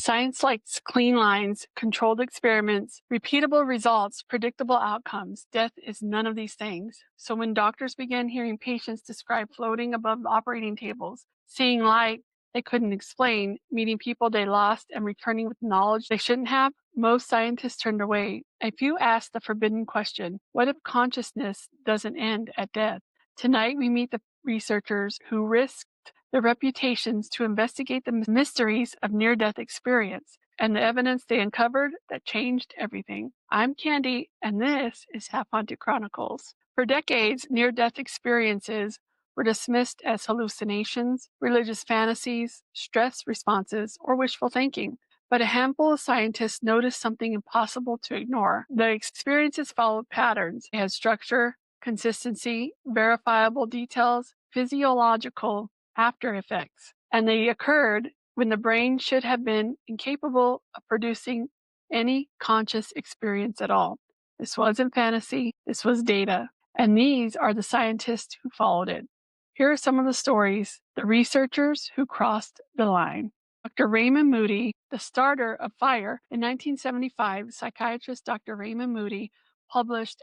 Science likes clean lines, controlled experiments, repeatable results, predictable outcomes. Death is none of these things. So when doctors began hearing patients describe floating above operating tables, seeing light they couldn't explain, meeting people they lost, and returning with knowledge they shouldn't have, most scientists turned away. A few asked the forbidden question, what if consciousness doesn't end at death? Tonight we meet the researchers who risked their reputations to investigate the mysteries of near-death experience and the evidence they uncovered that changed everything. I'm Candy, and this is Half Haunted Chronicles. For decades, near-death experiences were dismissed as hallucinations, religious fantasies, stress responses, or wishful thinking. But a handful of scientists noticed something impossible to ignore. The experiences followed patterns. They had structure, consistency, verifiable details, physiological after effects, and they occurred when the brain should have been incapable of producing any conscious experience at all. This wasn't fantasy, this was data, and these are the scientists who followed it. Here are some of the stories, the researchers who crossed the line. Dr. Raymond Moody, the starter of FIRE, in 1975, psychiatrist Dr. Raymond Moody published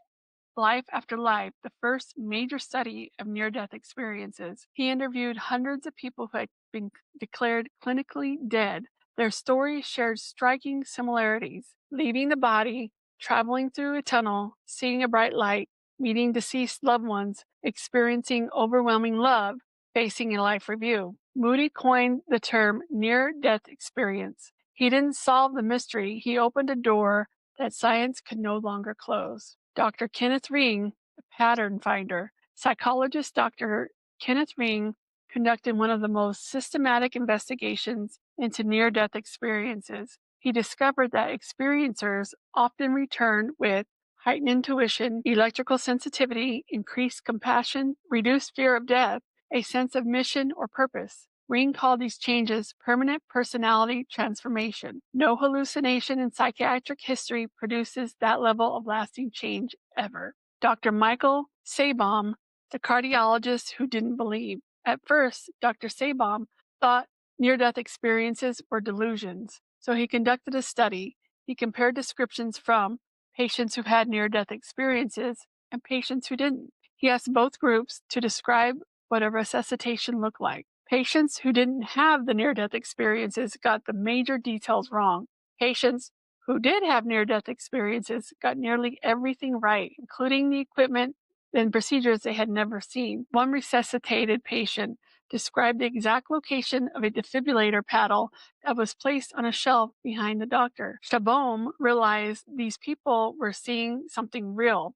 Life After Life, the first major study of near-death experiences. He interviewed hundreds of people who had been declared clinically dead. Their stories shared striking similarities: leaving the body, traveling through a tunnel, seeing a bright light, meeting deceased loved ones, experiencing overwhelming love, facing a life review. Moody coined the term near-death experience. He didn't solve the mystery, he opened a door that science could no longer close. Dr. Kenneth Ring, the pattern finder. Psychologist Dr. Kenneth Ring conducted one of the most systematic investigations into near-death experiences. He discovered that experiencers often return with heightened intuition, electrical sensitivity, increased compassion, reduced fear of death, a sense of mission or purpose. Ring called these changes permanent personality transformation. No hallucination in psychiatric history produces that level of lasting change ever. Dr. Michael Sabom, the cardiologist who didn't believe. At first, Dr. Sabom thought near-death experiences were delusions, so he conducted a study. He compared descriptions from patients who had near-death experiences and patients who didn't. He asked both groups to describe what a resuscitation looked like. Patients who didn't have the near-death experiences got the major details wrong. Patients who did have near-death experiences got nearly everything right, including the equipment and procedures they had never seen. One resuscitated patient described the exact location of a defibrillator paddle that was placed on a shelf behind the doctor. Sabom realized these people were seeing something real.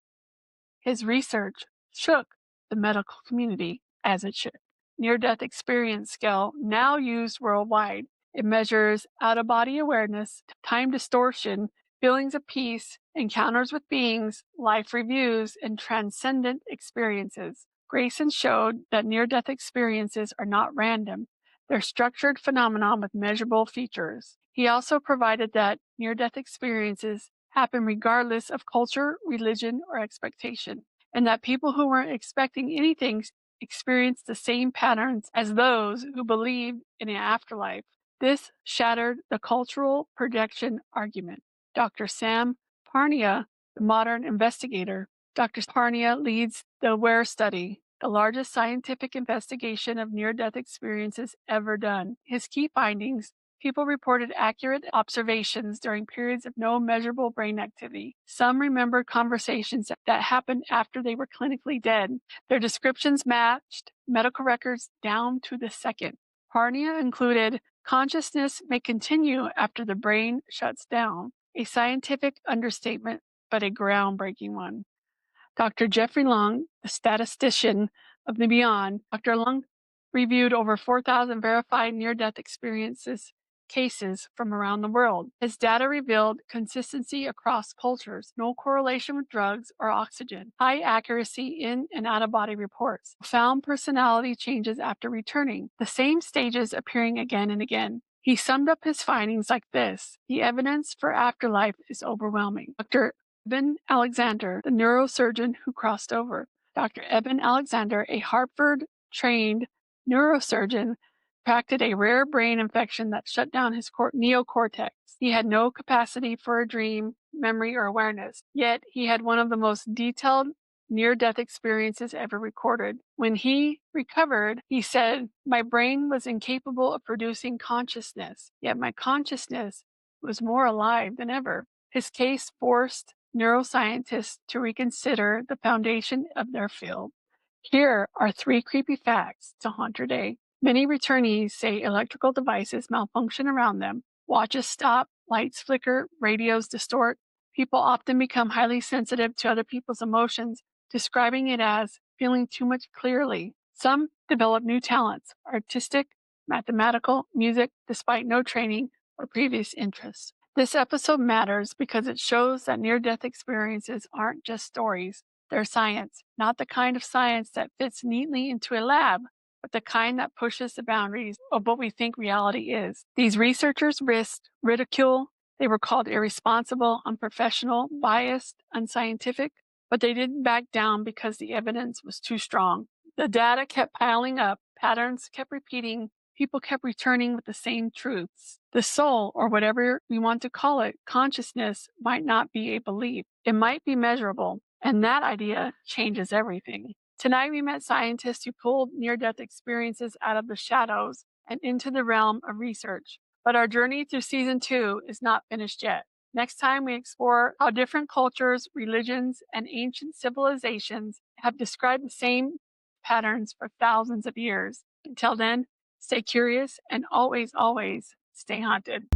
His research shook the medical community, as it should. Near-death experience scale, now used worldwide. It measures out-of-body awareness, time distortion, feelings of peace, encounters with beings, life reviews, and transcendent experiences. Grayson showed that near-death experiences are not random. They're structured phenomena with measurable features. He also provided that near-death experiences happen regardless of culture, religion, or expectation, and that people who weren't expecting anything experience the same patterns as those who believe in an afterlife. This shattered the cultural projection argument. Dr. Sam Parnia, the modern investigator. Dr. Parnia leads the AWARE study, the largest scientific investigation of near-death experiences ever done. His key findings: people reported accurate observations during periods of no measurable brain activity. Some remembered conversations that happened after they were clinically dead. Their descriptions matched medical records down to the second. Parnia included consciousness may continue after the brain shuts down, a scientific understatement, but a groundbreaking one. Dr. Jeffrey Lung, the statistician of the Beyond, Dr. Lung reviewed over 4,000 verified near-death experiences cases from around the world. His data revealed consistency across cultures, no correlation with drugs or oxygen, high accuracy in and out-of-body reports, profound personality changes after returning, the same stages appearing again and again. He summed up his findings like this: the evidence for afterlife is overwhelming. Dr. Eben Alexander, the neurosurgeon who crossed over. Dr. Eben Alexander, a Harvard-trained neurosurgeon, contracted a rare brain infection that shut down his neocortex. He had no capacity for a dream, memory, or awareness, yet he had one of the most detailed near-death experiences ever recorded. When he recovered, he said, "My brain was incapable of producing consciousness, yet my consciousness was more alive than ever." His case forced neuroscientists to reconsider the foundation of their field. Here are 3 creepy facts to haunt your day. Many returnees say electrical devices malfunction around them. Watches stop, lights flicker, radios distort. People often become highly sensitive to other people's emotions, describing it as feeling too much clearly. Some develop new talents, artistic, mathematical, music, despite no training or previous interests. This episode matters because it shows that near-death experiences aren't just stories. They're science, not the kind of science that fits neatly into a lab, but the kind that pushes the boundaries of what we think reality is. These researchers risked ridicule. They were called irresponsible, unprofessional, biased, unscientific, but they didn't back down because the evidence was too strong. The data kept piling up, patterns kept repeating, people kept returning with the same truths. The soul, or whatever we want to call it, consciousness, might not be a belief. It might be measurable, and that idea changes everything. Tonight, we met scientists who pulled near-death experiences out of the shadows and into the realm of research. But our journey through season 2 is not finished yet. Next time, we explore how different cultures, religions, and ancient civilizations have described the same patterns for thousands of years. Until then, stay curious and always, always stay haunted.